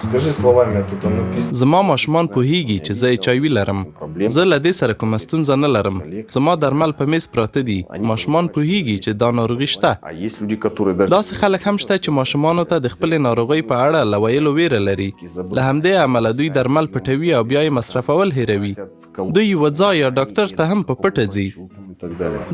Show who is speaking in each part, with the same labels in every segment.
Speaker 1: Скажи словами, тут там написано.
Speaker 2: زما ماشومان پوهیږي چې زه HIV لرم. زه له دې سره کومه ستونزه نه لرم. زما درمل په میز پراته دي. ماشومان پوهیږي چې دا ناروغي شته.
Speaker 1: А есть люди, которые даже...
Speaker 2: داسې خلک هم شته چې ماشومانو ته د خپلې ناروغۍ په اړه له ویلو ویره لري. له همدې امله دوی درمل پټوي او بیا یې مصرفول هیروي. دوی یوه ځای یا ډاکټر ته هم په پټه ځي.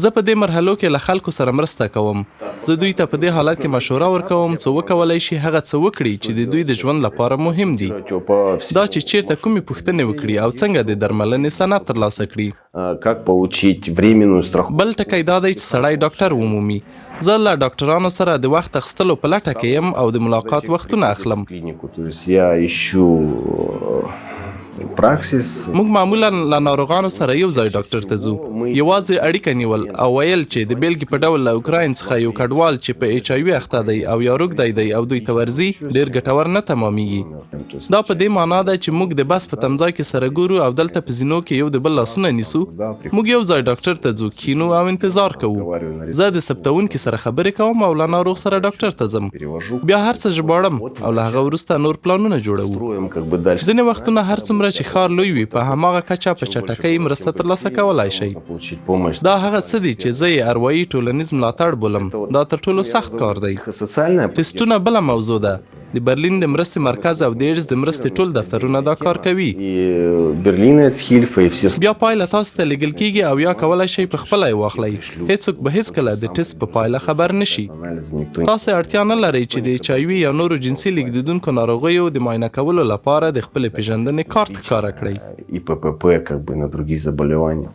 Speaker 2: زه په دې مرحلو کې له خلکو سره مرسته کوم. زه دوی ته په دې حالت کې مشوره ورکوم څه وکولای شي هغه څه وکړي چې د دوی د ژوند لپاره مهم دي. دا چې چیرته کومې پوښتنې وکړي او څنګه د درملنې سند ترلاسه کړي.
Speaker 1: Как получить временную страховку.
Speaker 2: بل ټکی دا دی چې سړی ډاکټر ومومي. زه له ډاکټرانو سره د وخت اخیستلو په لټه کې یم او د ملاقات وختونه اخلم.
Speaker 1: То есть я ищу پراکسیس.
Speaker 2: موږ معمولا له ناروغانو سره یو ځای ډاکټر ته ځو. یوازې اړیکه نیول او ویل چې د بیلګې په ډول له اوکراین څخه یو کډوال چې په HIV اخته دی او یا روږدی دی او دوی ته ورځي ډېر ګټور نه تمامیږي. دا په دې معنا ده چې موږ د بس په تمځای کې سره ګورو او دلته په زینو کې یو د بل لاسونه نیسو. موږ یو ځای ډاکټر ته ځو، کینو او انتظار کوو. زه د ثبتونکي سره خبرې کوم او له ناروغ سره ډاکټر ته ځم. بیا هر څه ژباړم او له هغه وروسته نور پلانونه جوړوو. ځینې وختونه هر څومره چې ښار لوی وي په هماغه کچه په چټکۍ مرسته ترلاسه کولای شئ. دا هغه څه دي چې زه یې اروايي ټولنیز ملاتړ بولم. دا تر ټولو سخت کار دی. ټسټونه بله موضوع ده. د برلین د مرستې مرکز او د ایډز د مرستې ټول دفترونه دا کار کوي. بیا پایله تاسو ته لیږل کیږي او یا کولی شئ په خپله یې واخلئ. هیڅوک به هیڅکله د ټسټ په پایله خبر نشي. تاسو اړتیا نه لرئ چې د HIV یا نورو جنسي لیږدېدونکو ناروغیو د معاینه کولو لپاره د خپلې پیژندنې کارت ښکاره کړئ.
Speaker 1: ИПП как бы на другие заболевания.